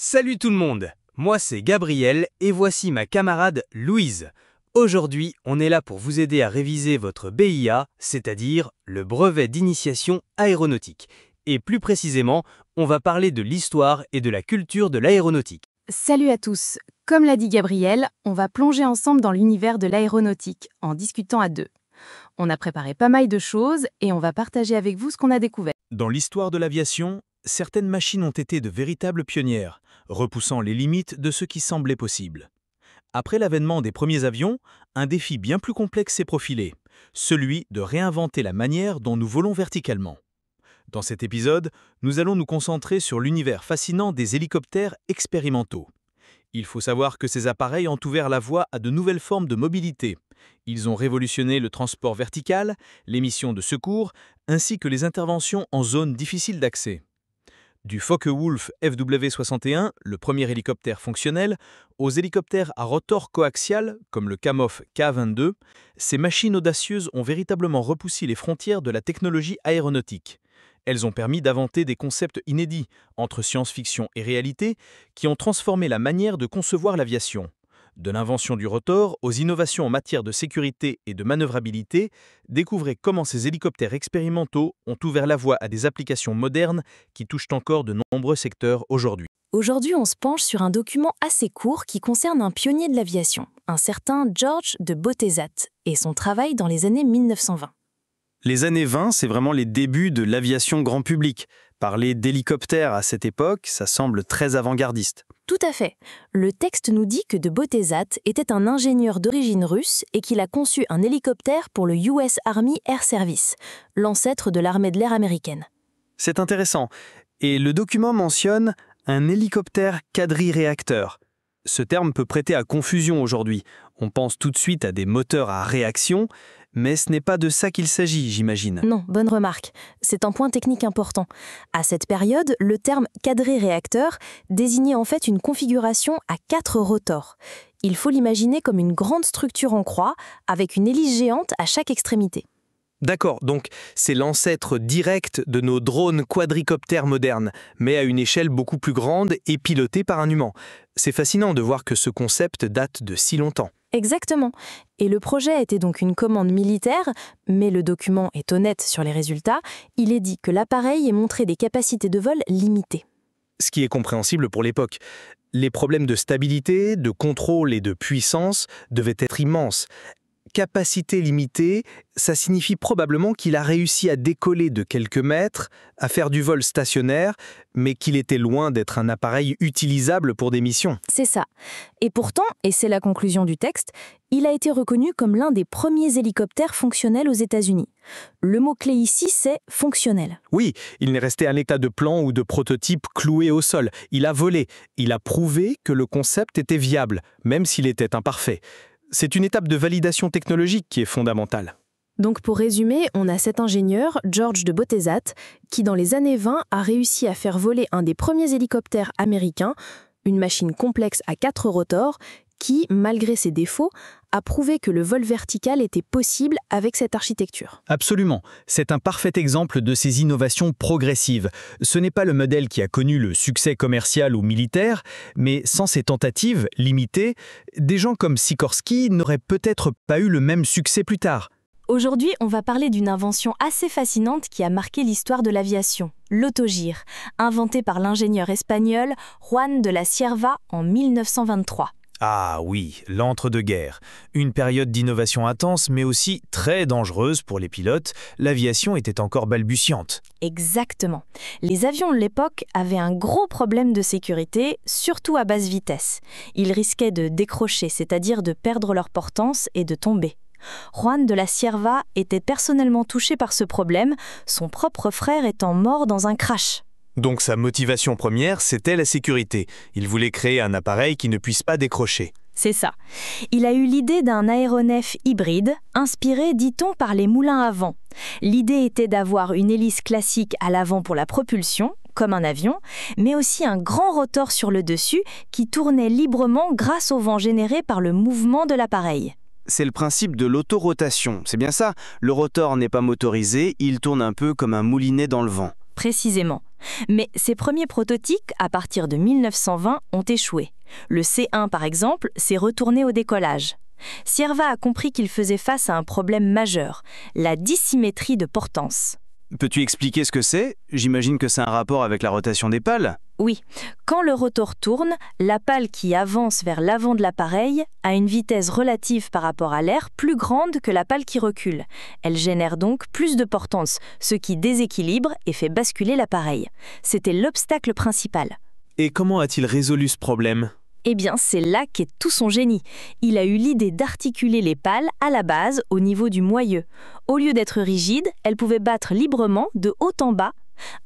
Salut tout le monde, moi c'est Gabriel et voici ma camarade Louise. Aujourd'hui, on est là pour vous aider à réviser votre BIA, c'est-à-dire le brevet d'initiation aéronautique. Et plus précisément, on va parler de l'histoire et de la culture de l'aéronautique. Salut à tous. Comme l'a dit Gabriel, on va plonger ensemble dans l'univers de l'aéronautique en discutant à deux. On a préparé pas mal de choses et on va partager avec vous ce qu'on a découvert. Dans l'histoire de l'aviation, certaines machines ont été de véritables pionnières, repoussant les limites de ce qui semblait possible. Après l'avènement des premiers avions, un défi bien plus complexe s'est profilé, celui de réinventer la manière dont nous volons verticalement. Dans cet épisode, nous allons nous concentrer sur l'univers fascinant des hélicoptères expérimentaux. Il faut savoir que ces appareils ont ouvert la voie à de nouvelles formes de mobilité. Ils ont révolutionné le transport vertical, les missions de secours, ainsi que les interventions en zones difficiles d'accès. Du Focke-Wulf FW-61, le premier hélicoptère fonctionnel, aux hélicoptères à rotor coaxial, comme le Kamov Ka-22, ces machines audacieuses ont véritablement repoussé les frontières de la technologie aéronautique. Elles ont permis d'inventer des concepts inédits, entre science-fiction et réalité, qui ont transformé la manière de concevoir l'aviation. De l'invention du rotor aux innovations en matière de sécurité et de manœuvrabilité, découvrez comment ces hélicoptères expérimentaux ont ouvert la voie à des applications modernes qui touchent encore de nombreux secteurs aujourd'hui. Aujourd'hui, on se penche sur un document assez court qui concerne un pionnier de l'aviation, un certain George de Botezat, et son travail dans les années 1920. Les années 20, c'est vraiment les débuts de l'aviation grand public. Parler d'hélicoptères à cette époque, ça semble très avant-gardiste. Tout à fait. Le texte nous dit que de Botezat était un ingénieur d'origine russe et qu'il a conçu un hélicoptère pour le US Army Air Service, l'ancêtre de l'armée de l'air américaine. C'est intéressant. Et le document mentionne un hélicoptère quadri-réacteur. Ce terme peut prêter à confusion aujourd'hui. On pense tout de suite à des moteurs à réaction, mais ce n'est pas de ça qu'il s'agit, j'imagine. Non, bonne remarque. C'est un point technique important. À cette période, le terme quadri-réacteur désignait en fait une configuration à 4 rotors. Il faut l'imaginer comme une grande structure en croix, avec une hélice géante à chaque extrémité. D'accord, donc c'est l'ancêtre direct de nos drones quadricoptères modernes, mais à une échelle beaucoup plus grande et piloté par un humain. C'est fascinant de voir que ce concept date de si longtemps. Exactement. Et le projet était donc une commande militaire, mais le document est honnête sur les résultats. Il est dit que l'appareil ait montré des capacités de vol limitées. Ce qui est compréhensible pour l'époque. Les problèmes de stabilité, de contrôle et de puissance devaient être immenses. Capacité limitée, ça signifie probablement qu'il a réussi à décoller de quelques mètres, à faire du vol stationnaire, mais qu'il était loin d'être un appareil utilisable pour des missions. C'est ça. Et pourtant, et c'est la conclusion du texte, il a été reconnu comme l'un des premiers hélicoptères fonctionnels aux États-Unis. Le mot-clé ici, c'est « fonctionnel ». Oui, il n'est resté un état de plan ou de prototype cloué au sol. Il a volé. Il a prouvé que le concept était viable, même s'il était imparfait. C'est une étape de validation technologique qui est fondamentale. Donc pour résumer, on a cet ingénieur, George de Botezat, qui dans les années 20 a réussi à faire voler un des premiers hélicoptères américains, une machine complexe à 4 rotors, qui, malgré ses défauts, a prouvé que le vol vertical était possible avec cette architecture. Absolument, c'est un parfait exemple de ces innovations progressives. Ce n'est pas le modèle qui a connu le succès commercial ou militaire, mais sans ces tentatives limitées, des gens comme Sikorsky n'auraient peut-être pas eu le même succès plus tard. Aujourd'hui, on va parler d'une invention assez fascinante qui a marqué l'histoire de l'aviation, l'autogire, inventé par l'ingénieur espagnol Juan de la Cierva en 1923. Ah oui, l'entre-deux-guerres. Une période d'innovation intense, mais aussi très dangereuse pour les pilotes. L'aviation était encore balbutiante. Exactement. Les avions de l'époque avaient un gros problème de sécurité, surtout à basse vitesse. Ils risquaient de décrocher, c'est-à-dire de perdre leur portance et de tomber. Juan de la Cierva était personnellement touché par ce problème, son propre frère étant mort dans un crash. Donc sa motivation première, c'était la sécurité. Il voulait créer un appareil qui ne puisse pas décrocher. C'est ça. Il a eu l'idée d'un aéronef hybride, inspiré, dit-on, par les moulins à vent. L'idée était d'avoir une hélice classique à l'avant pour la propulsion, comme un avion, mais aussi un grand rotor sur le dessus qui tournait librement grâce au vent généré par le mouvement de l'appareil. C'est le principe de l'autorotation, c'est bien ça. Le rotor n'est pas motorisé, il tourne un peu comme un moulinet dans le vent. Précisément. Mais ces premiers prototypes, à partir de 1920, ont échoué. Le C1, par exemple, s'est retourné au décollage. Cierva a compris qu'il faisait face à un problème majeur, la dissymétrie de portance. Peux-tu expliquer ce que c'est? J'imagine que c'est un rapport avec la rotation des pales. Oui, quand le rotor tourne, la pale qui avance vers l'avant de l'appareil a une vitesse relative par rapport à l'air plus grande que la pale qui recule. Elle génère donc plus de portance, ce qui déséquilibre et fait basculer l'appareil. C'était l'obstacle principal. Et comment a-t-il résolu ce problème? Eh bien, c'est là qu'est tout son génie. Il a eu l'idée d'articuler les pales à la base au niveau du moyeu. Au lieu d'être rigide, elles pouvaient battre librement de haut en bas.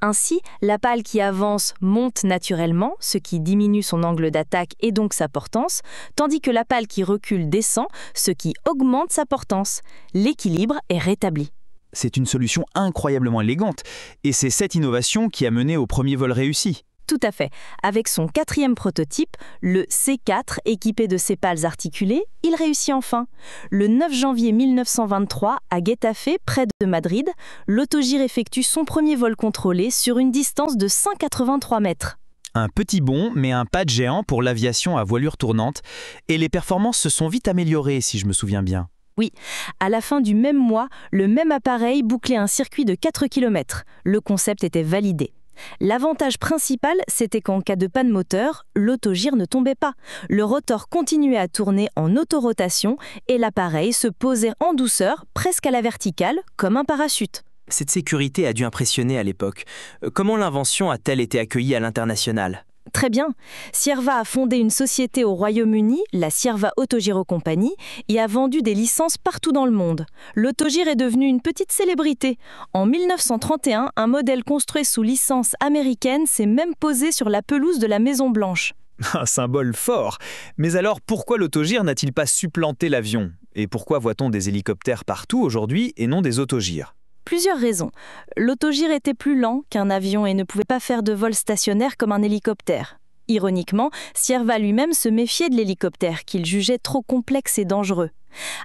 Ainsi, la pale qui avance monte naturellement, ce qui diminue son angle d'attaque et donc sa portance, tandis que la pale qui recule descend, ce qui augmente sa portance. L'équilibre est rétabli. C'est une solution incroyablement élégante, et c'est cette innovation qui a mené au premier vol réussi. Tout à fait. Avec son 4e prototype, le C4, équipé de ces pales articulées, il réussit enfin. Le 9 janvier 1923, à Getafe, près de Madrid, l'autogire effectue son premier vol contrôlé sur une distance de 183 mètres. Un petit bond, mais un pas de géant pour l'aviation à voilure tournante, et les performances se sont vite améliorées, si je me souviens bien. Oui, à la fin du même mois, le même appareil bouclait un circuit de 4 km. Le concept était validé. L'avantage principal, c'était qu'en cas de panne moteur, l'autogire ne tombait pas. Le rotor continuait à tourner en autorotation et l'appareil se posait en douceur, presque à la verticale, comme un parachute. Cette sécurité a dû impressionner à l'époque. Comment l'invention a-t-elle été accueillie à l'international? Très bien. Cierva a fondé une société au Royaume-Uni, la Cierva Autogiro Company, et a vendu des licences partout dans le monde. L'autogire est devenu une petite célébrité. En 1931, un modèle construit sous licence américaine s'est même posé sur la pelouse de la Maison-Blanche. Un symbole fort. Mais alors, pourquoi l'autogire n'a-t-il pas supplanté l'avion? Et pourquoi voit-on des hélicoptères partout aujourd'hui et non des autogires? Plusieurs raisons. L'autogire était plus lent qu'un avion et ne pouvait pas faire de vol stationnaire comme un hélicoptère. Ironiquement, Cierva lui-même se méfiait de l'hélicoptère, qu'il jugeait trop complexe et dangereux.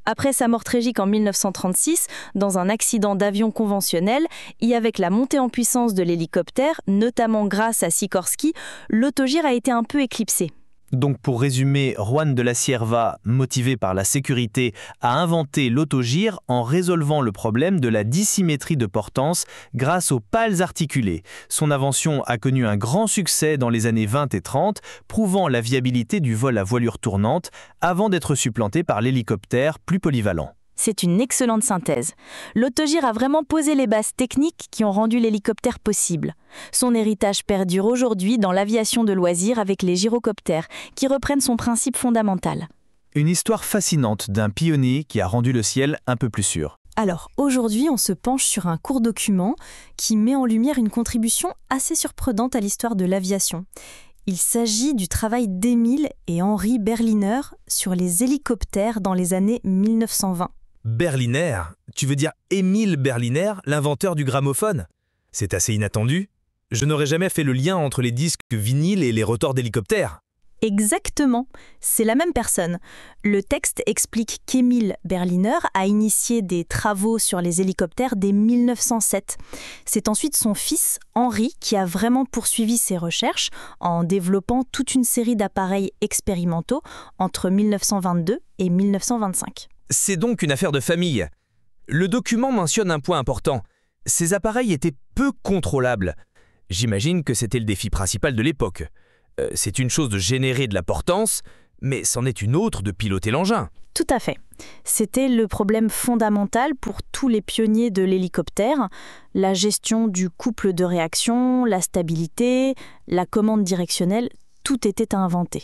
Après sa mort tragique en 1936, dans un accident d'avion conventionnel, et avec la montée en puissance de l'hélicoptère, notamment grâce à Sikorsky, l'autogire a été un peu éclipsé. Donc pour résumer, Juan de la Cierva, motivé par la sécurité, a inventé l'autogire en résolvant le problème de la dissymétrie de portance grâce aux pales articulées. Son invention a connu un grand succès dans les années 20 et 30, prouvant la viabilité du vol à voilure tournante avant d'être supplanté par l'hélicoptère plus polyvalent. C'est une excellente synthèse. L'autogire a vraiment posé les bases techniques qui ont rendu l'hélicoptère possible. Son héritage perdure aujourd'hui dans l'aviation de loisirs avec les gyrocoptères, qui reprennent son principe fondamental. Une histoire fascinante d'un pionnier qui a rendu le ciel un peu plus sûr. Alors aujourd'hui, on se penche sur un court document qui met en lumière une contribution assez surprenante à l'histoire de l'aviation. Il s'agit du travail d'Emil et Henri Berliner sur les hélicoptères dans les années 1920. Berliner? Tu veux dire Émile Berliner, l'inventeur du gramophone? C'est assez inattendu. Je n'aurais jamais fait le lien entre les disques vinyles et les rotors d'hélicoptères. Exactement, c'est la même personne. Le texte explique qu'Emil Berliner a initié des travaux sur les hélicoptères dès 1907. C'est ensuite son fils, Henri, qui a vraiment poursuivi ses recherches en développant toute une série d'appareils expérimentaux entre 1922 et 1925. C'est donc une affaire de famille. Le document mentionne un point important. Ces appareils étaient peu contrôlables. J'imagine que c'était le défi principal de l'époque. C'est une chose de générer de la portance, mais c'en est une autre de piloter l'engin. Tout à fait. C'était le problème fondamental pour tous les pionniers de l'hélicoptère, la gestion du couple de réaction, la stabilité, la commande directionnelle, tout était à inventer.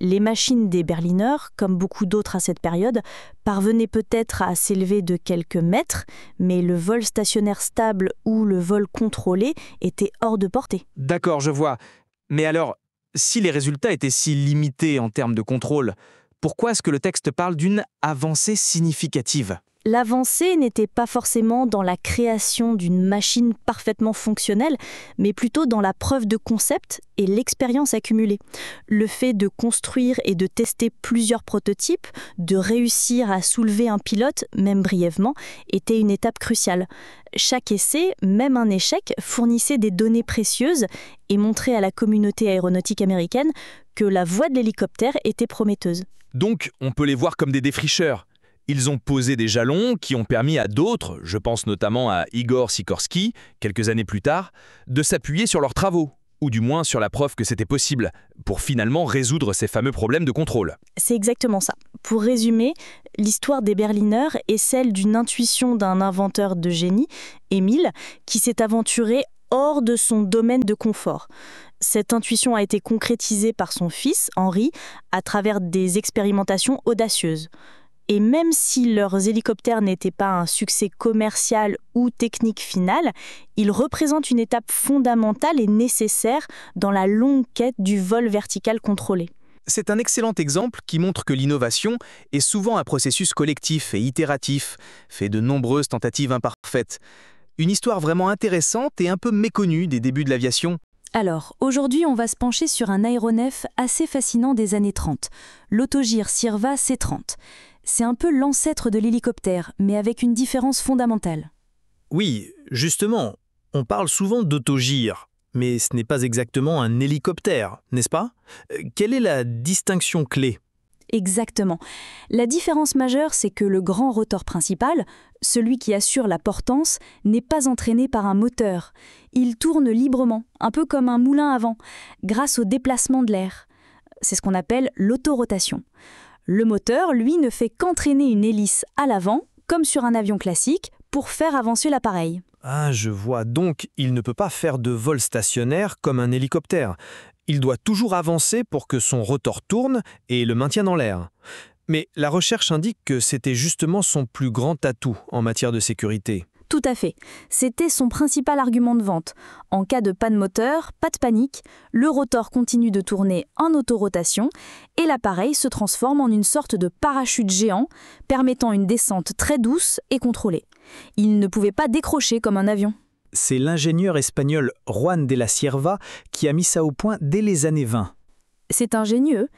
Les machines des Berliner, comme beaucoup d'autres à cette période, parvenaient peut-être à s'élever de quelques mètres, mais le vol stationnaire stable ou le vol contrôlé était hors de portée. D'accord, je vois. Mais alors, si les résultats étaient si limités en termes de contrôle, pourquoi est-ce que le texte parle d'une avancée significative? L'avancée n'était pas forcément dans la création d'une machine parfaitement fonctionnelle, mais plutôt dans la preuve de concept et l'expérience accumulée. Le fait de construire et de tester plusieurs prototypes, de réussir à soulever un pilote, même brièvement, était une étape cruciale. Chaque essai, même un échec, fournissait des données précieuses et montrait à la communauté aéronautique américaine que la voie de l'hélicoptère était prometteuse. Donc, on peut les voir comme des défricheurs. Ils ont posé des jalons qui ont permis à d'autres, je pense notamment à Igor Sikorsky, quelques années plus tard, de s'appuyer sur leurs travaux, ou du moins sur la preuve que c'était possible, pour finalement résoudre ces fameux problèmes de contrôle. C'est exactement ça. Pour résumer, l'histoire des Berliners est celle d'une intuition d'un inventeur de génie, Émile, qui s'est aventuré hors de son domaine de confort. Cette intuition a été concrétisée par son fils, Henri, à travers des expérimentations audacieuses. Et même si leurs hélicoptères n'étaient pas un succès commercial ou technique final, ils représentent une étape fondamentale et nécessaire dans la longue quête du vol vertical contrôlé. C'est un excellent exemple qui montre que l'innovation est souvent un processus collectif et itératif, fait de nombreuses tentatives imparfaites. Une histoire vraiment intéressante et un peu méconnue des débuts de l'aviation. Alors, aujourd'hui, on va se pencher sur un aéronef assez fascinant des années 30, l'Autogir Sirva C-30. C'est un peu l'ancêtre de l'hélicoptère, mais avec une différence fondamentale. Oui, justement, on parle souvent d'autogir, mais ce n'est pas exactement un hélicoptère, n'est-ce pas? Quelle est la distinction clé? Exactement. La différence majeure, c'est que le grand rotor principal, celui qui assure la portance, n'est pas entraîné par un moteur. Il tourne librement, un peu comme un moulin à vent, grâce au déplacement de l'air. C'est ce qu'on appelle l'autorotation. Le moteur, lui, ne fait qu'entraîner une hélice à l'avant, comme sur un avion classique, pour faire avancer l'appareil. Ah, je vois. Donc, il ne peut pas faire de vol stationnaire comme un hélicoptère. Il doit toujours avancer pour que son rotor tourne et le maintienne en l'air. Mais la recherche indique que c'était justement son plus grand atout en matière de sécurité. Tout à fait. C'était son principal argument de vente. En cas de panne moteur, pas de panique, le rotor continue de tourner en autorotation et l'appareil se transforme en une sorte de parachute géant permettant une descente très douce et contrôlée. Il ne pouvait pas décrocher comme un avion. C'est l'ingénieur espagnol Juan de la Cierva qui a mis ça au point dès les années 20. C'est ingénieux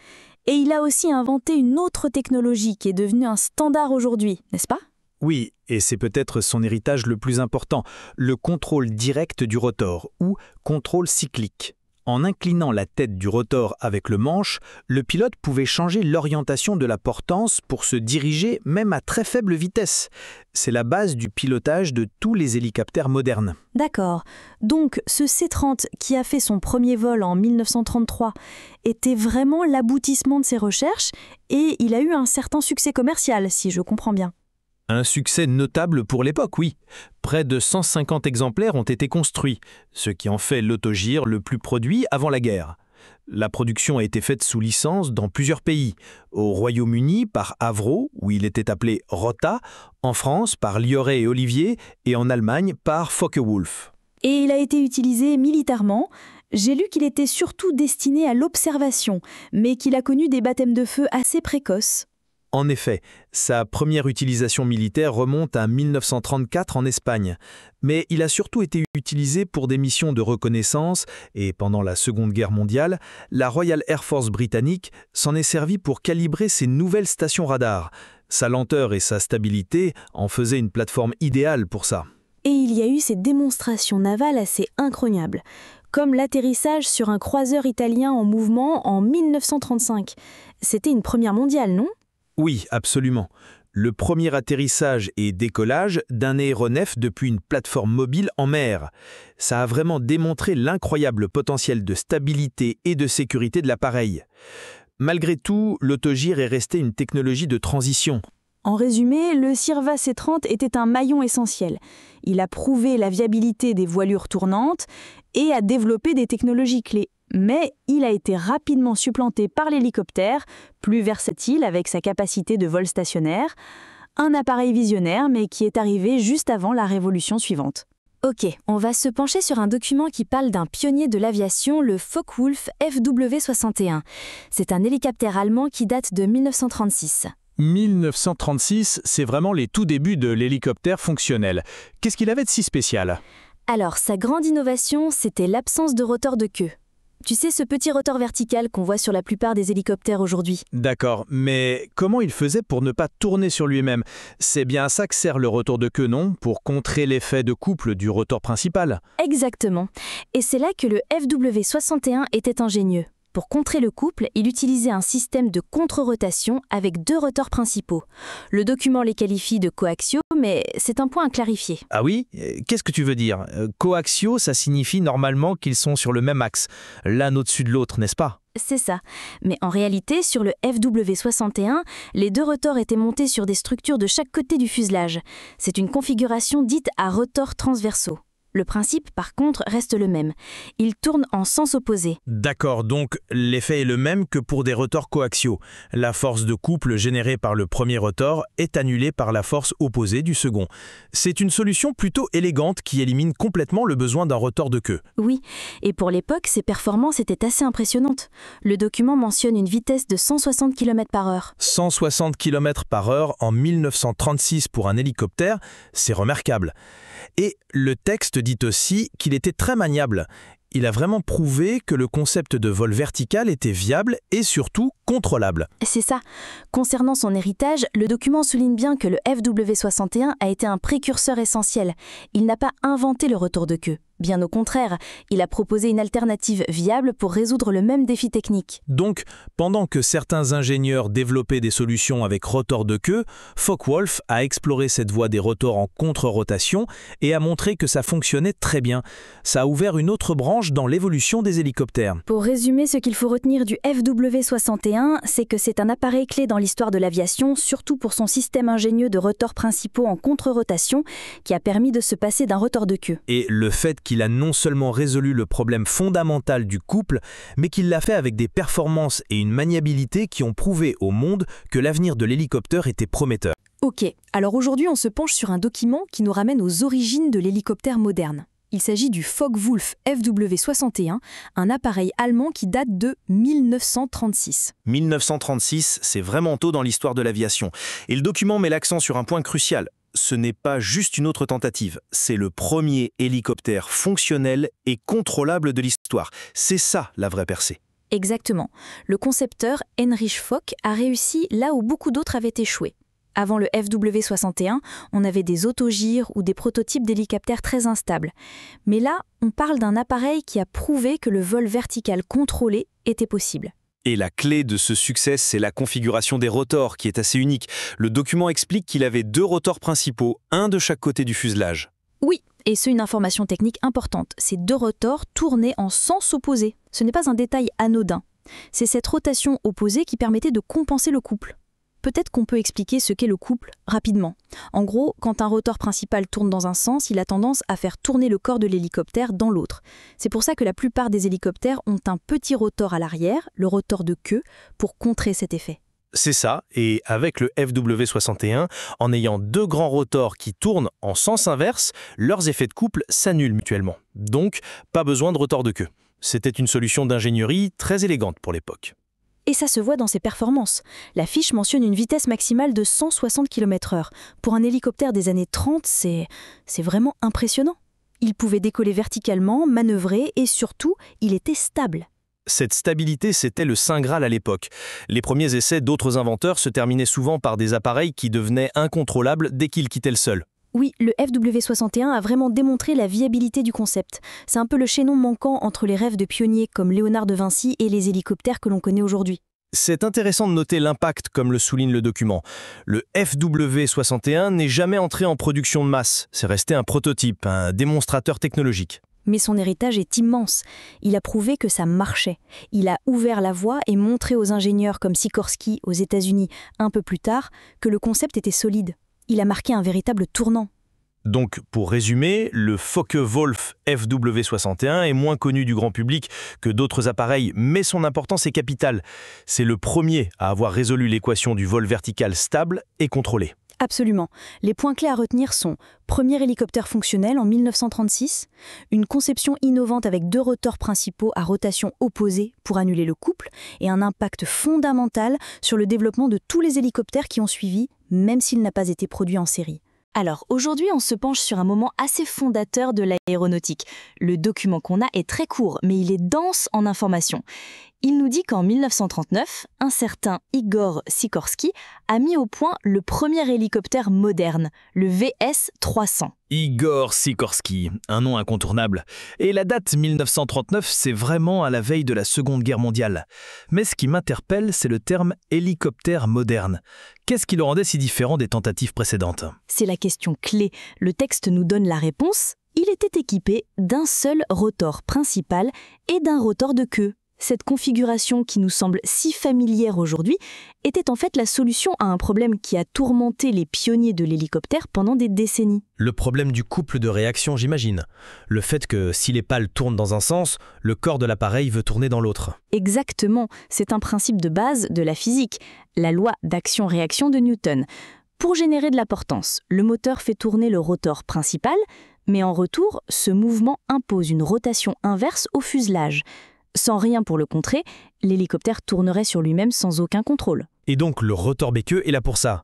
et il a aussi inventé une autre technologie qui est devenue un standard aujourd'hui, n'est-ce pas ? Oui, et c'est peut-être son héritage le plus important, le contrôle direct du rotor, ou contrôle cyclique. En inclinant la tête du rotor avec le manche, le pilote pouvait changer l'orientation de la portance pour se diriger même à très faible vitesse. C'est la base du pilotage de tous les hélicoptères modernes. D'accord. Donc, ce C-30 qui a fait son premier vol en 1933 était vraiment l'aboutissement de ses recherches et il a eu un certain succès commercial, si je comprends bien. Un succès notable pour l'époque, oui. Près de 150 exemplaires ont été construits, ce qui en fait l'autogir le plus produit avant la guerre. La production a été faite sous licence dans plusieurs pays. Au Royaume-Uni par Avro, où il était appelé Rota, en France par Lioré et Olivier, et en Allemagne par Focke-Wulf. Et il a été utilisé militairement. J'ai lu qu'il était surtout destiné à l'observation, mais qu'il a connu des baptêmes de feu assez précoces. En effet, sa première utilisation militaire remonte à 1934 en Espagne, mais il a surtout été utilisé pour des missions de reconnaissance et pendant la Seconde Guerre mondiale, la Royal Air Force britannique s'en est servi pour calibrer ses nouvelles stations radar. Sa lenteur et sa stabilité en faisaient une plateforme idéale pour ça. Et il y a eu ces démonstrations navales assez incroyables, comme l'atterrissage sur un croiseur italien en mouvement en 1935. C'était une première mondiale, non ? Oui, absolument. Le premier atterrissage et décollage d'un aéronef depuis une plateforme mobile en mer. Ça a vraiment démontré l'incroyable potentiel de stabilité et de sécurité de l'appareil. Malgré tout, l'autogir est resté une technologie de transition. En résumé, le Sirva C-30 était un maillon essentiel. Il a prouvé la viabilité des voilures tournantes et a développé des technologies clés. Mais il a été rapidement supplanté par l'hélicoptère, plus versatile avec sa capacité de vol stationnaire, un appareil visionnaire mais qui est arrivé juste avant la révolution suivante. Ok, on va se pencher sur un document qui parle d'un pionnier de l'aviation, le Focke-Wulf FW-61. C'est un hélicoptère allemand qui date de 1936. 1936, c'est vraiment les tout débuts de l'hélicoptère fonctionnel. Qu'est-ce qu'il avait de si spécial? Alors, sa grande innovation, c'était l'absence de rotor de queue. Tu sais, ce petit rotor vertical qu'on voit sur la plupart des hélicoptères aujourd'hui. D'accord, mais comment il faisait pour ne pas tourner sur lui-même? C'est bien à ça que sert le rotor de queue, non? Pour contrer l'effet de couple du rotor principal. Exactement. Et c'est là que le FW61 était ingénieux. Pour contrer le couple, il utilisait un système de contre-rotation avec 2 rotors principaux. Le document les qualifie de coaxiaux, mais c'est un point à clarifier. Ah oui? Qu'est-ce que tu veux dire? Coaxiaux, ça signifie normalement qu'ils sont sur le même axe, l'un au-dessus de l'autre, n'est-ce pas? C'est ça. Mais en réalité, sur le FW61, les 2 rotors étaient montés sur des structures de chaque côté du fuselage. C'est une configuration dite à rotors transversaux. Le principe, par contre, reste le même. Il tourne en sens opposé. D'accord, donc l'effet est le même que pour des rotors coaxiaux. La force de couple générée par le premier rotor est annulée par la force opposée du second. C'est une solution plutôt élégante qui élimine complètement le besoin d'un rotor de queue. Oui, et pour l'époque, ses performances étaient assez impressionnantes. Le document mentionne une vitesse de 160 km/h. 160 km/h en 1936 pour un hélicoptère, c'est remarquable. Et le texte dit aussi qu'il était très maniable. Il a vraiment prouvé que le concept de vol vertical était viable et surtout contrôlable. C'est ça. Concernant son héritage, le document souligne bien que le FW61 a été un précurseur essentiel. Il n'a pas inventé le retour de queue. Bien au contraire, il a proposé une alternative viable pour résoudre le même défi technique. Donc, pendant que certains ingénieurs développaient des solutions avec rotor de queue, Focke-Wulf a exploré cette voie des rotors en contre-rotation et a montré que ça fonctionnait très bien. Ça a ouvert une autre branche dans l'évolution des hélicoptères. Pour résumer, ce qu'il faut retenir du FW61, c'est que c'est un appareil clé dans l'histoire de l'aviation, surtout pour son système ingénieux de rotors principaux en contre-rotation qui a permis de se passer d'un rotor de queue. Et le fait qu'il a non seulement résolu le problème fondamental du couple, mais qu'il l'a fait avec des performances et une maniabilité qui ont prouvé au monde que l'avenir de l'hélicoptère était prometteur. Ok, alors aujourd'hui on se penche sur un document qui nous ramène aux origines de l'hélicoptère moderne. Il s'agit du Focke-Wulf FW61, un appareil allemand qui date de 1936. 1936, c'est vraiment tôt dans l'histoire de l'aviation. Et le document met l'accent sur un point crucial. Ce n'est pas juste une autre tentative, c'est le premier hélicoptère fonctionnel et contrôlable de l'histoire. C'est ça la vraie percée. Exactement. Le concepteur Heinrich Focke a réussi là où beaucoup d'autres avaient échoué. Avant le FW61, on avait des autogyres ou des prototypes d'hélicoptères très instables. Mais là, on parle d'un appareil qui a prouvé que le vol vertical contrôlé était possible. Et la clé de ce succès, c'est la configuration des rotors, qui est assez unique. Le document explique qu'il avait 2 rotors principaux, un de chaque côté du fuselage. Oui, et c'est une information technique importante. Ces 2 rotors tournaient en sens opposé. Ce n'est pas un détail anodin. C'est cette rotation opposée qui permettait de compenser le couple. Peut-être qu'on peut expliquer ce qu'est le couple rapidement. En gros, quand un rotor principal tourne dans un sens, il a tendance à faire tourner le corps de l'hélicoptère dans l'autre. C'est pour ça que la plupart des hélicoptères ont un petit rotor à l'arrière, le rotor de queue, pour contrer cet effet. C'est ça, et avec le FW61, en ayant 2 grands rotors qui tournent en sens inverse, leurs effets de couple s'annulent mutuellement. Donc, pas besoin de rotor de queue. C'était une solution d'ingénierie très élégante pour l'époque. Et ça se voit dans ses performances. La fiche mentionne une vitesse maximale de 160 km/h. Pour un hélicoptère des années 30, c'est vraiment impressionnant. Il pouvait décoller verticalement, manœuvrer et surtout, il était stable. Cette stabilité, c'était le saint Graal à l'époque. Les premiers essais d'autres inventeurs se terminaient souvent par des appareils qui devenaient incontrôlables dès qu'ils quittaient le sol. Oui, le FW61 a vraiment démontré la viabilité du concept. C'est un peu le chaînon manquant entre les rêves de pionniers comme Léonard de Vinci et les hélicoptères que l'on connaît aujourd'hui. C'est intéressant de noter l'impact, comme le souligne le document. Le FW61 n'est jamais entré en production de masse. C'est resté un prototype, un démonstrateur technologique. Mais son héritage est immense. Il a prouvé que ça marchait. Il a ouvert la voie et montré aux ingénieurs comme Sikorsky aux États-Unis un peu plus tard que le concept était solide. Il a marqué un véritable tournant. Donc, pour résumer, le Focke-Wulf FW61 est moins connu du grand public que d'autres appareils, mais son importance est capitale. C'est le premier à avoir résolu l'équation du vol vertical stable et contrôlé. Absolument. Les points clés à retenir sont premier hélicoptère fonctionnel en 1936, une conception innovante avec 2 rotors principaux à rotation opposée pour annuler le couple, et un impact fondamental sur le développement de tous les hélicoptères qui ont suivi, même s'il n'a pas été produit en série. Alors, aujourd'hui, on se penche sur un moment assez fondateur de l'aéronautique. Le document qu'on a est très court, mais il est dense en informations. Il nous dit qu'en 1939, un certain Igor Sikorsky a mis au point le premier hélicoptère moderne, le VS-300. Igor Sikorsky, un nom incontournable. Et la date 1939, c'est vraiment à la veille de la Seconde Guerre mondiale. Mais ce qui m'interpelle, c'est le terme hélicoptère moderne. Qu'est-ce qui le rendait si différent des tentatives précédentes? C'est la question clé. Le texte nous donne la réponse. Il était équipé d'un seul rotor principal et d'un rotor de queue. Cette configuration qui nous semble si familière aujourd'hui était en fait la solution à un problème qui a tourmenté les pionniers de l'hélicoptère pendant des décennies. Le problème du couple de réaction, j'imagine. Le fait que si les pales tournent dans un sens, le corps de l'appareil veut tourner dans l'autre. Exactement, c'est un principe de base de la physique, la loi d'action-réaction de Newton. Pour générer de la portance, le moteur fait tourner le rotor principal, mais en retour, ce mouvement impose une rotation inverse au fuselage. Sans rien pour le contrer, l'hélicoptère tournerait sur lui-même sans aucun contrôle. Et donc le rotor béqueux est là pour ça.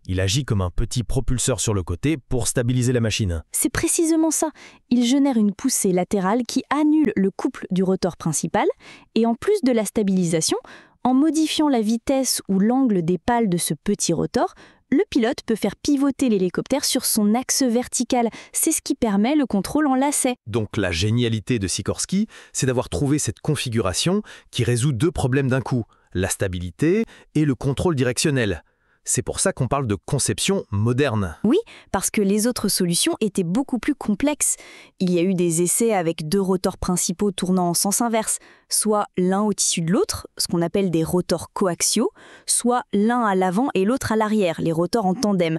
Il agit comme un petit propulseur sur le côté pour stabiliser la machine. C'est précisément ça. Il génère une poussée latérale qui annule le couple du rotor principal et en plus de la stabilisation, en modifiant la vitesse ou l'angle des pales de ce petit rotor, le pilote peut faire pivoter l'hélicoptère sur son axe vertical. C'est ce qui permet le contrôle en lacet. Donc la génialité de Sikorsky, c'est d'avoir trouvé cette configuration qui résout 2 problèmes d'un coup, la stabilité et le contrôle directionnel. C'est pour ça qu'on parle de conception moderne. Oui, parce que les autres solutions étaient beaucoup plus complexes. Il y a eu des essais avec 2 rotors principaux tournant en sens inverse, soit l'un au-dessus de l'autre, ce qu'on appelle des rotors coaxiaux, soit l'un à l'avant et l'autre à l'arrière, les rotors en tandem.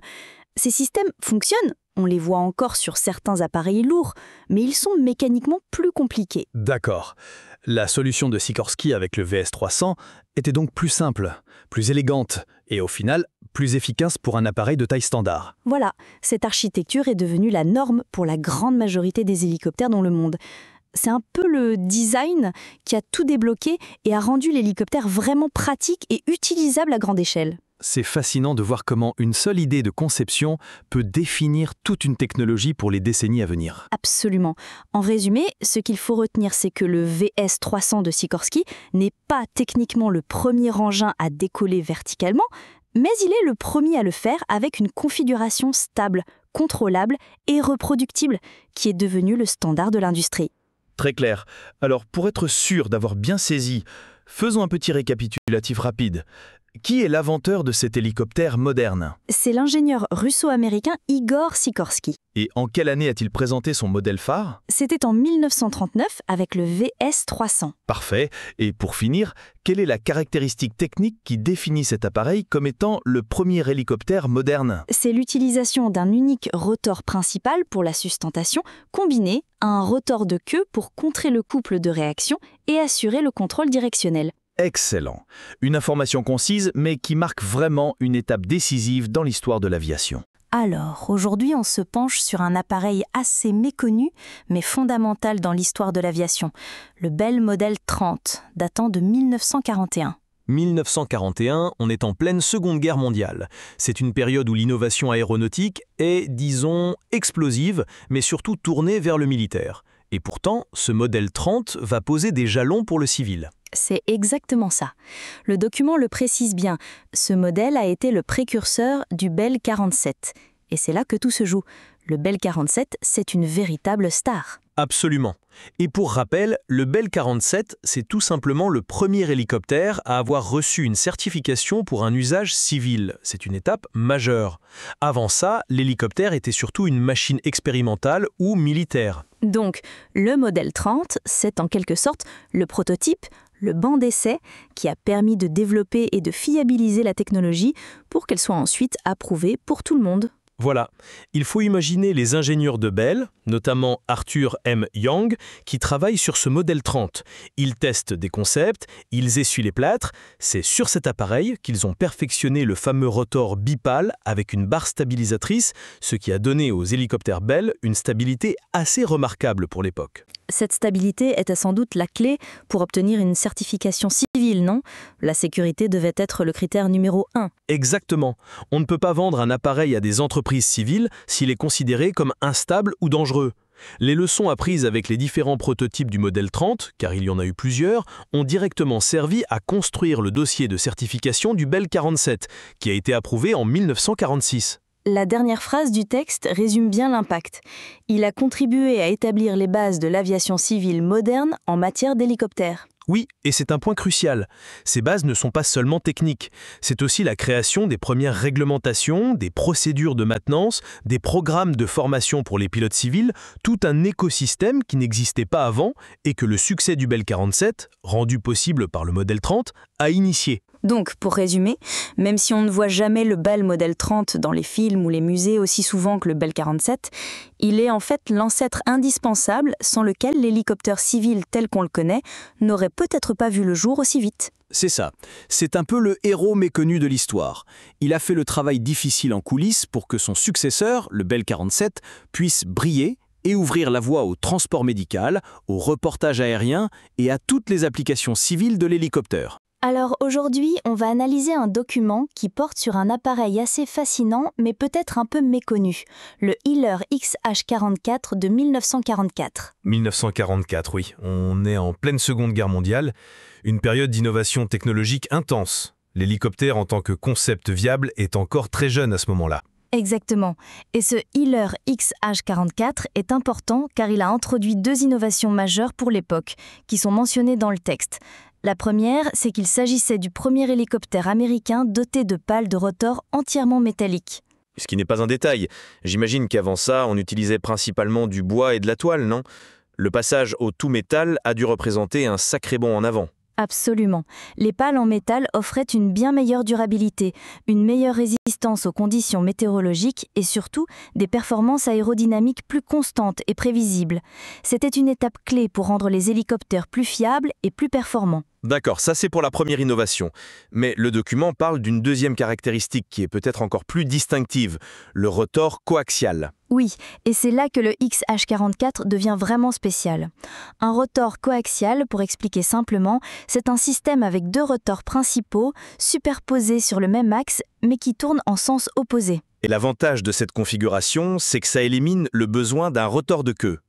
Ces systèmes fonctionnent, on les voit encore sur certains appareils lourds, mais ils sont mécaniquement plus compliqués. D'accord. La solution de Sikorsky avec le VS-300 était donc plus simple, plus élégante et au final plus efficace pour un appareil de taille standard. Voilà, cette architecture est devenue la norme pour la grande majorité des hélicoptères dans le monde. C'est un peu le design qui a tout débloqué et a rendu l'hélicoptère vraiment pratique et utilisable à grande échelle. C'est fascinant de voir comment une seule idée de conception peut définir toute une technologie pour les décennies à venir. Absolument. En résumé, ce qu'il faut retenir, c'est que le VS-300 de Sikorsky n'est pas techniquement le premier engin à décoller verticalement, mais il est le premier à le faire avec une configuration stable, contrôlable et reproductible, qui est devenue le standard de l'industrie. Très clair. Alors, pour être sûr d'avoir bien saisi, faisons un petit récapitulatif rapide. Qui est l'inventeur de cet hélicoptère moderne? C'est l'ingénieur russo-américain Igor Sikorsky. Et en quelle année a-t-il présenté son modèle phare? C'était en 1939 avec le VS-300. Parfait. Et pour finir, quelle est la caractéristique technique qui définit cet appareil comme étant le premier hélicoptère moderne? C'est l'utilisation d'un unique rotor principal pour la sustentation, combiné à un rotor de queue pour contrer le couple de réaction et assurer le contrôle directionnel. Excellent. Une information concise, mais qui marque vraiment une étape décisive dans l'histoire de l'aviation. Alors, aujourd'hui, on se penche sur un appareil assez méconnu, mais fondamental dans l'histoire de l'aviation, le Bell Model 30, datant de 1941. 1941, on est en pleine Seconde Guerre mondiale. C'est une période où l'innovation aéronautique est, disons, explosive, mais surtout tournée vers le militaire. Et pourtant, ce modèle 30 va poser des jalons pour le civil. C'est exactement ça. Le document le précise bien. Ce modèle a été le précurseur du Bell 47. Et c'est là que tout se joue. Le Bell 47, c'est une véritable star. Absolument. Et pour rappel, le Bell 47, c'est tout simplement le premier hélicoptère à avoir reçu une certification pour un usage civil. C'est une étape majeure. Avant ça, l'hélicoptère était surtout une machine expérimentale ou militaire. Donc, le modèle 30, c'est en quelque sorte le prototype, le banc d'essai qui a permis de développer et de fiabiliser la technologie pour qu'elle soit ensuite approuvée pour tout le monde. Voilà, il faut imaginer les ingénieurs de Bell, notamment Arthur M. Young, qui travaillent sur ce modèle 30. Ils testent des concepts, ils essuient les plâtres. C'est sur cet appareil qu'ils ont perfectionné le fameux rotor bipale avec une barre stabilisatrice, ce qui a donné aux hélicoptères Bell une stabilité assez remarquable pour l'époque. Cette stabilité était sans doute la clé pour obtenir une certification civile, non? La sécurité devait être le critère numéro 1. Exactement. On ne peut pas vendre un appareil à des entreprises civiles s'il est considéré comme instable ou dangereux. Les leçons apprises avec les différents prototypes du modèle 30, car il y en a eu plusieurs, ont directement servi à construire le dossier de certification du Bell 47, qui a été approuvé en 1946. La dernière phrase du texte résume bien l'impact. Il a contribué à établir les bases de l'aviation civile moderne en matière d'hélicoptères. Oui, et c'est un point crucial. Ces bases ne sont pas seulement techniques. C'est aussi la création des premières réglementations, des procédures de maintenance, des programmes de formation pour les pilotes civils, tout un écosystème qui n'existait pas avant et que le succès du Bell 47, rendu possible par le modèle 30, a initié. Donc, pour résumer, même si on ne voit jamais le Bell modèle 30 dans les films ou les musées aussi souvent que le Bell 47, il est en fait l'ancêtre indispensable sans lequel l'hélicoptère civil tel qu'on le connaît n'aurait peut-être pas vu le jour aussi vite. C'est ça. C'est un peu le héros méconnu de l'histoire. Il a fait le travail difficile en coulisses pour que son successeur, le Bell 47, puisse briller et ouvrir la voie au transport médical, au reportage aérien et à toutes les applications civiles de l'hélicoptère. Alors aujourd'hui, on va analyser un document qui porte sur un appareil assez fascinant, mais peut-être un peu méconnu, le Healer XH-44 de 1944. 1944, oui. On est en pleine Seconde Guerre mondiale, une période d'innovation technologique intense. L'hélicoptère en tant que concept viable est encore très jeune à ce moment-là. Exactement. Et ce Healer XH-44 est important car il a introduit 2 innovations majeures pour l'époque, qui sont mentionnées dans le texte. La première, c'est qu'il s'agissait du premier hélicoptère américain doté de pales de rotor entièrement métalliques. Ce qui n'est pas un détail. J'imagine qu'avant ça, on utilisait principalement du bois et de la toile, non? Le passage au tout métal a dû représenter un sacré bond en avant. Absolument. Les pales en métal offraient une bien meilleure durabilité, une meilleure résistance aux conditions météorologiques et surtout des performances aérodynamiques plus constantes et prévisibles. C'était une étape clé pour rendre les hélicoptères plus fiables et plus performants. D'accord, ça c'est pour la première innovation. Mais le document parle d'une deuxième caractéristique qui est peut-être encore plus distinctive, le rotor coaxial. Oui, et c'est là que le XH-44 devient vraiment spécial. Un rotor coaxial, pour expliquer simplement, c'est un système avec 2 rotors principaux superposés sur le même axe, mais qui tournent en sens opposé. Et l'avantage de cette configuration, c'est que ça élimine le besoin d'un rotor de queue.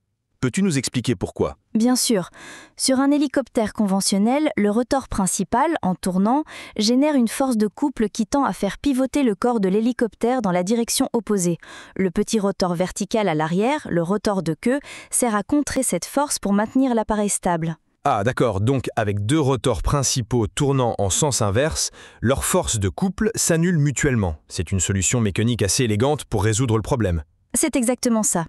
Peux-tu nous expliquer pourquoi ? Bien sûr. Sur un hélicoptère conventionnel, le rotor principal, en tournant, génère une force de couple qui tend à faire pivoter le corps de l'hélicoptère dans la direction opposée. Le petit rotor vertical à l'arrière, le rotor de queue, sert à contrer cette force pour maintenir l'appareil stable. Ah d'accord, donc avec 2 rotors principaux tournant en sens inverse, leurs forces de couple s'annulent mutuellement. C'est une solution mécanique assez élégante pour résoudre le problème. C'est exactement ça.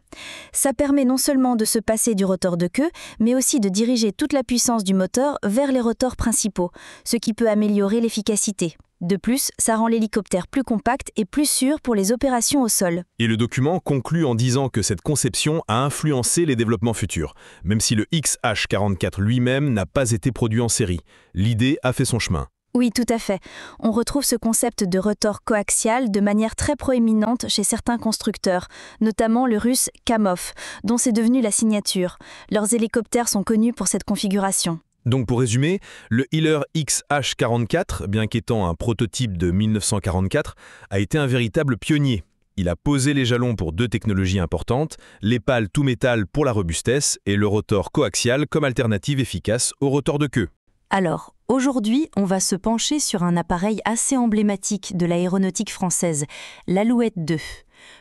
Ça permet non seulement de se passer du rotor de queue, mais aussi de diriger toute la puissance du moteur vers les rotors principaux, ce qui peut améliorer l'efficacité. De plus, ça rend l'hélicoptère plus compact et plus sûr pour les opérations au sol. Et le document conclut en disant que cette conception a influencé les développements futurs, même si le XH-44 lui-même n'a pas été produit en série. L'idée a fait son chemin. Oui, tout à fait. On retrouve ce concept de rotor coaxial de manière très proéminente chez certains constructeurs, notamment le russe Kamov, dont c'est devenu la signature. Leurs hélicoptères sont connus pour cette configuration. Donc pour résumer, le Healer XH-44, bien qu'étant un prototype de 1944, a été un véritable pionnier. Il a posé les jalons pour 2 technologies importantes, les pales tout métal pour la robustesse et le rotor coaxial comme alternative efficace au rotor de queue. Alors, aujourd'hui, on va se pencher sur un appareil assez emblématique de l'aéronautique française, l'Alouette 2.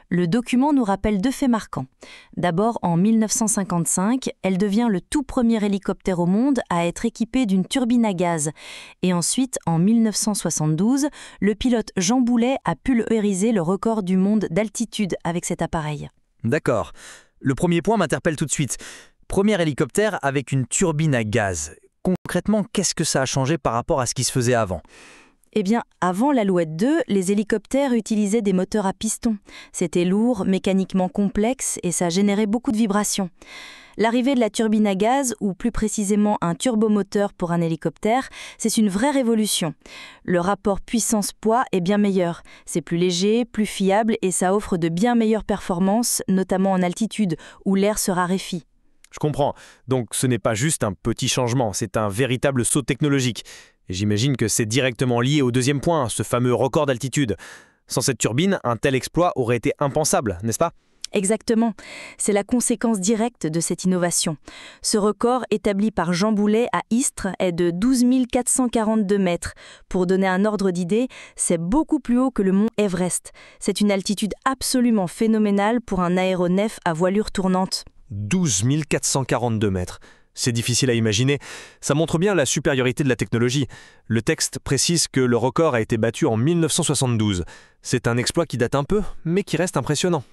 Le document nous rappelle 2 faits marquants. D'abord, en 1955, elle devient le tout premier hélicoptère au monde à être équipé d'une turbine à gaz. Et ensuite, en 1972, le pilote Jean Boulet a pulvérisé le record du monde d'altitude avec cet appareil. D'accord. Le premier point m'interpelle tout de suite. Premier hélicoptère avec une turbine à gaz. Concrètement, qu'est-ce que ça a changé par rapport à ce qui se faisait avant ? Eh bien, avant l'Alouette 2, les hélicoptères utilisaient des moteurs à piston. C'était lourd, mécaniquement complexe et ça générait beaucoup de vibrations. L'arrivée de la turbine à gaz, ou plus précisément un turbomoteur pour un hélicoptère, c'est une vraie révolution. Le rapport puissance-poids est bien meilleur. C'est plus léger, plus fiable et ça offre de bien meilleures performances, notamment en altitude, où l'air se raréfie. Je comprends. Donc ce n'est pas juste un petit changement, c'est un véritable saut technologique. Et j'imagine que c'est directement lié au deuxième point, ce fameux record d'altitude. Sans cette turbine, un tel exploit aurait été impensable, n'est-ce pas ? Exactement. C'est la conséquence directe de cette innovation. Ce record, établi par Jean Boulet à Istres, est de 12 442 mètres. Pour donner un ordre d'idée, c'est beaucoup plus haut que le mont Everest. C'est une altitude absolument phénoménale pour un aéronef à voilure tournante. 12 442 mètres. C'est difficile à imaginer. Ça montre bien la supériorité de la technologie. Le texte précise que le record a été battu en 1972. C'est un exploit qui date un peu, mais qui reste impressionnant.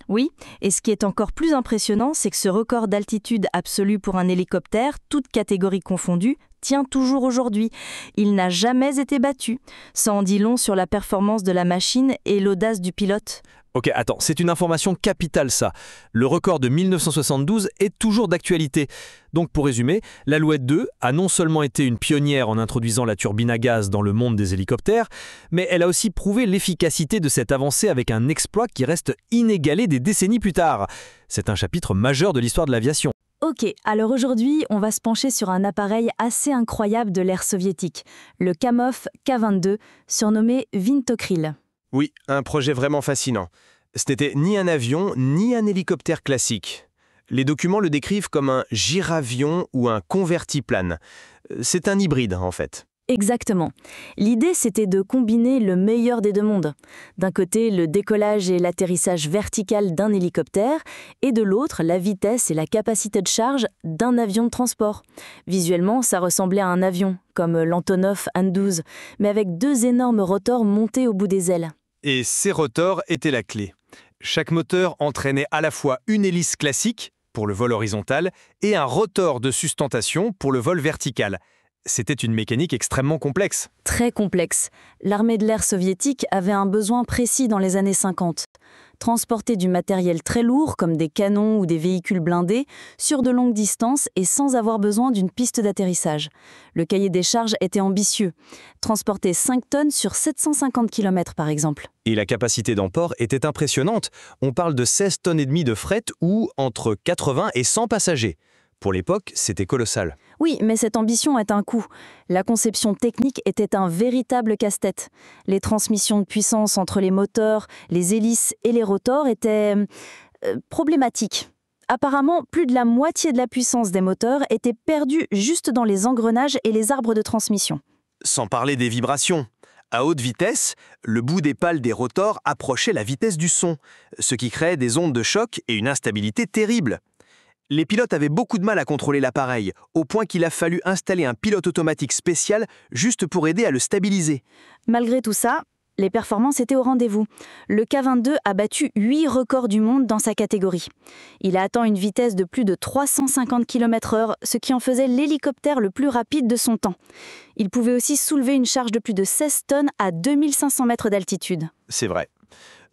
Oui, et ce qui est encore plus impressionnant, c'est que ce record d'altitude absolue pour un hélicoptère, toute catégorie confondue, tient toujours aujourd'hui. Il n'a jamais été battu. Ça en dit long sur la performance de la machine et l'audace du pilote. Ok, attends, c'est une information capitale ça. Le record de 1972 est toujours d'actualité. Donc pour résumer, l'Alouette 2 a non seulement été une pionnière en introduisant la turbine à gaz dans le monde des hélicoptères, mais elle a aussi prouvé l'efficacité de cette avancée avec un exploit qui reste inégalé des décennies plus tard. C'est un chapitre majeur de l'histoire de l'aviation. Ok, alors aujourd'hui, on va se pencher sur un appareil assez incroyable de l'ère soviétique, le Kamov K-22, surnommé Vintokryl. Oui, un projet vraiment fascinant. Ce n'était ni un avion, ni un hélicoptère classique. Les documents le décrivent comme un giravion ou un convertiplane. C'est un hybride, en fait. Exactement. L'idée, c'était de combiner le meilleur des deux mondes. D'un côté, le décollage et l'atterrissage vertical d'un hélicoptère, et de l'autre, la vitesse et la capacité de charge d'un avion de transport. Visuellement, ça ressemblait à un avion, comme l'Antonov An-12, mais avec deux énormes rotors montés au bout des ailes. Et ces rotors étaient la clé. Chaque moteur entraînait à la fois une hélice classique, pour le vol horizontal, et un rotor de sustentation pour le vol vertical. C'était une mécanique extrêmement complexe. Très complexe. L'armée de l'air soviétique avait un besoin précis dans les années 50. Transporter du matériel très lourd, comme des canons ou des véhicules blindés, sur de longues distances et sans avoir besoin d'une piste d'atterrissage. Le cahier des charges était ambitieux. Transporter 5 tonnes sur 750 km par exemple. Et la capacité d'emport était impressionnante. On parle de 16 tonnes et demie de fret ou entre 80 et 100 passagers. Pour l'époque, c'était colossal. Oui, mais cette ambition est un coût. La conception technique était un véritable casse-tête. Les transmissions de puissance entre les moteurs, les hélices et les rotors étaient problématiques. Apparemment, plus de la moitié de la puissance des moteurs était perdue juste dans les engrenages et les arbres de transmission. Sans parler des vibrations. À haute vitesse, le bout des pales des rotors approchait la vitesse du son, ce qui créait des ondes de choc et une instabilité terrible. Les pilotes avaient beaucoup de mal à contrôler l'appareil, au point qu'il a fallu installer un pilote automatique spécial juste pour aider à le stabiliser. Malgré tout ça, les performances étaient au rendez-vous. Le K-22 a battu 8 records du monde dans sa catégorie. Il a atteint une vitesse de plus de 350 km/h, ce qui en faisait l'hélicoptère le plus rapide de son temps. Il pouvait aussi soulever une charge de plus de 16 tonnes à 2500 mètres d'altitude. C'est vrai.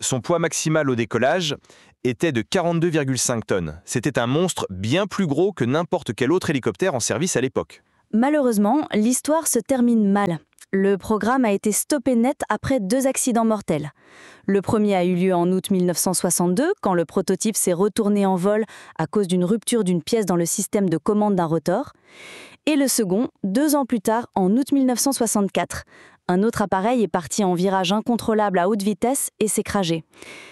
Son poids maximal au décollage était de 42,5 tonnes. C'était un monstre bien plus gros que n'importe quel autre hélicoptère en service à l'époque. Malheureusement, l'histoire se termine mal. Le programme a été stoppé net après 2 accidents mortels. Le premier a eu lieu en août 1962, quand le prototype s'est retourné en vol à cause d'une rupture d'une pièce dans le système de commande d'un rotor. Et le second, 2 ans plus tard, en août 1964. Un autre appareil est parti en virage incontrôlable à haute vitesse et s'est crashé.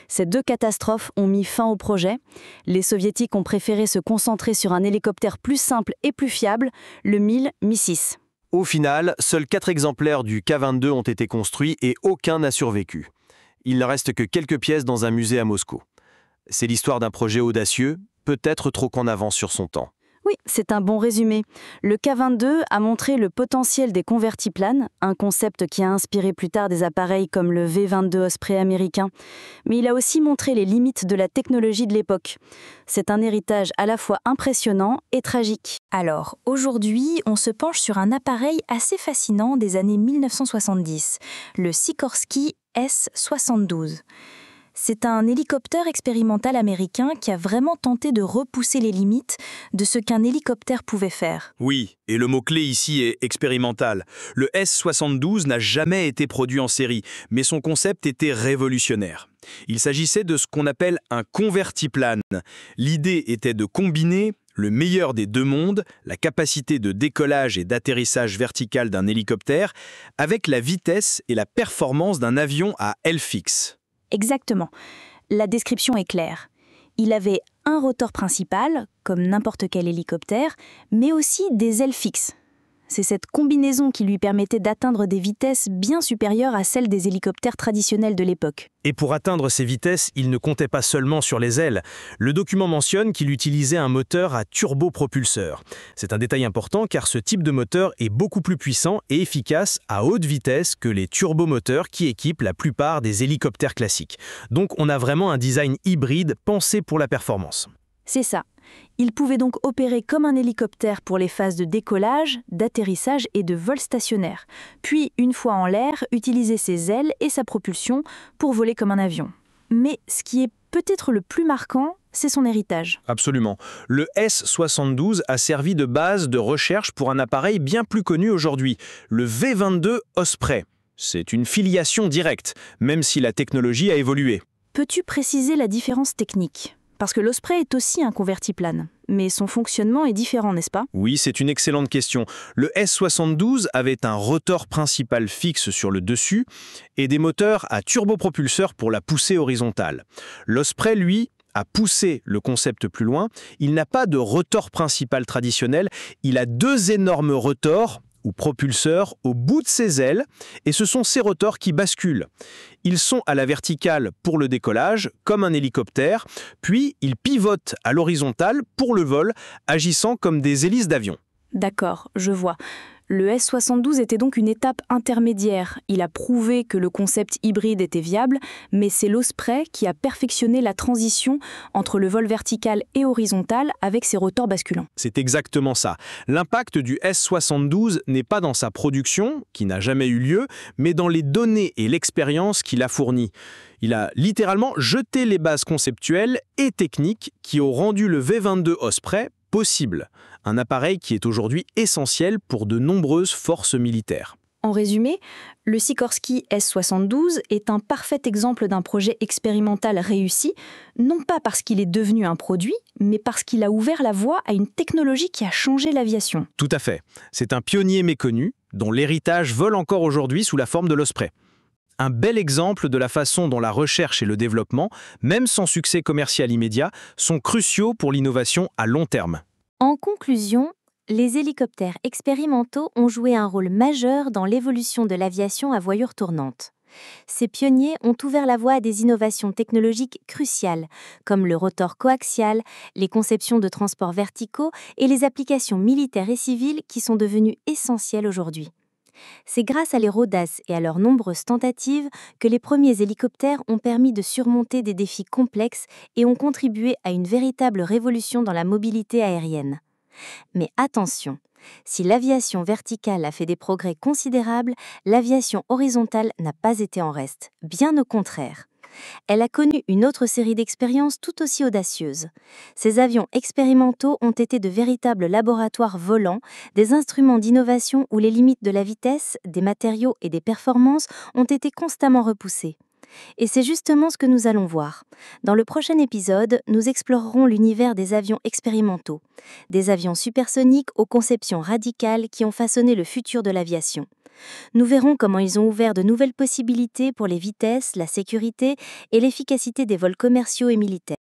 Ces 2 catastrophes ont mis fin au projet. Les Soviétiques ont préféré se concentrer sur un hélicoptère plus simple et plus fiable, le Mi-6. Au final, seuls 4 exemplaires du K-22 ont été construits et aucun n'a survécu. Il ne reste que quelques pièces dans un musée à Moscou. C'est l'histoire d'un projet audacieux, peut-être trop en avance sur son temps. Oui, c'est un bon résumé. Le K-22 a montré le potentiel des convertiplanes, un concept qui a inspiré plus tard des appareils comme le V-22 Osprey américain. Mais il a aussi montré les limites de la technologie de l'époque. C'est un héritage à la fois impressionnant et tragique. Alors, aujourd'hui, on se penche sur un appareil assez fascinant des années 1970, le Sikorsky S-72. C'est un hélicoptère expérimental américain qui a vraiment tenté de repousser les limites de ce qu'un hélicoptère pouvait faire. Oui, et le mot-clé ici est expérimental. Le S-72 n'a jamais été produit en série, mais son concept était révolutionnaire. Il s'agissait de ce qu'on appelle un convertiplane. L'idée était de combiner le meilleur des deux mondes, la capacité de décollage et d'atterrissage vertical d'un hélicoptère, avec la vitesse et la performance d'un avion à aile fixe. Exactement. La description est claire. Il avait un rotor principal, comme n'importe quel hélicoptère, mais aussi des ailes fixes. C'est cette combinaison qui lui permettait d'atteindre des vitesses bien supérieures à celles des hélicoptères traditionnels de l'époque. Et pour atteindre ces vitesses, il ne comptait pas seulement sur les ailes. Le document mentionne qu'il utilisait un moteur à turbopropulseur. C'est un détail important car ce type de moteur est beaucoup plus puissant et efficace à haute vitesse que les turbomoteurs qui équipent la plupart des hélicoptères classiques. Donc on a vraiment un design hybride pensé pour la performance. C'est ça. Il pouvait donc opérer comme un hélicoptère pour les phases de décollage, d'atterrissage et de vol stationnaire. Puis, une fois en l'air, utiliser ses ailes et sa propulsion pour voler comme un avion. Mais ce qui est peut-être le plus marquant, c'est son héritage. Absolument. Le S-72 a servi de base de recherche pour un appareil bien plus connu aujourd'hui, le V-22 Osprey. C'est une filiation directe, même si la technologie a évolué. Peux-tu préciser la différence technique ? Parce que l'Osprey est aussi un convertiplane, mais son fonctionnement est différent, n'est-ce pas ? Oui, c'est une excellente question. Le S-72 avait un rotor principal fixe sur le dessus et des moteurs à turbopropulseur pour la poussée horizontale. L'Osprey, lui, a poussé le concept plus loin. Il n'a pas de rotor principal traditionnel, il a deux énormes rotors ou propulseurs au bout de ses ailes, et ce sont ces rotors qui basculent. Ils sont à la verticale pour le décollage, comme un hélicoptère, puis ils pivotent à l'horizontale pour le vol, agissant comme des hélices d'avion. D'accord, je vois. Le S-72 était donc une étape intermédiaire. Il a prouvé que le concept hybride était viable, mais c'est l'Osprey qui a perfectionné la transition entre le vol vertical et horizontal avec ses rotors basculants. C'est exactement ça. L'impact du S-72 n'est pas dans sa production, qui n'a jamais eu lieu, mais dans les données et l'expérience qu'il a fournies. Il a littéralement jeté les bases conceptuelles et techniques qui ont rendu le V-22 Osprey possible. Un appareil qui est aujourd'hui essentiel pour de nombreuses forces militaires. En résumé, le Sikorsky S-72 est un parfait exemple d'un projet expérimental réussi, non pas parce qu'il est devenu un produit, mais parce qu'il a ouvert la voie à une technologie qui a changé l'aviation. Tout à fait. C'est un pionnier méconnu, dont l'héritage vole encore aujourd'hui sous la forme de l'Osprey. Un bel exemple de la façon dont la recherche et le développement, même sans succès commercial immédiat, sont cruciaux pour l'innovation à long terme. En conclusion, les hélicoptères expérimentaux ont joué un rôle majeur dans l'évolution de l'aviation à voilure tournante. Ces pionniers ont ouvert la voie à des innovations technologiques cruciales, comme le rotor coaxial, les conceptions de transports verticaux et les applications militaires et civiles qui sont devenues essentielles aujourd'hui. C'est grâce à leur audace et à leurs nombreuses tentatives que les premiers hélicoptères ont permis de surmonter des défis complexes et ont contribué à une véritable révolution dans la mobilité aérienne. Mais attention, si l'aviation verticale a fait des progrès considérables, l'aviation horizontale n'a pas été en reste, bien au contraire. Elle a connu une autre série d'expériences tout aussi audacieuses. Ces avions expérimentaux ont été de véritables laboratoires volants, des instruments d'innovation où les limites de la vitesse, des matériaux et des performances ont été constamment repoussées. Et c'est justement ce que nous allons voir. Dans le prochain épisode, nous explorerons l'univers des avions expérimentaux, des avions supersoniques aux conceptions radicales qui ont façonné le futur de l'aviation. Nous verrons comment ils ont ouvert de nouvelles possibilités pour les vitesses, la sécurité et l'efficacité des vols commerciaux et militaires.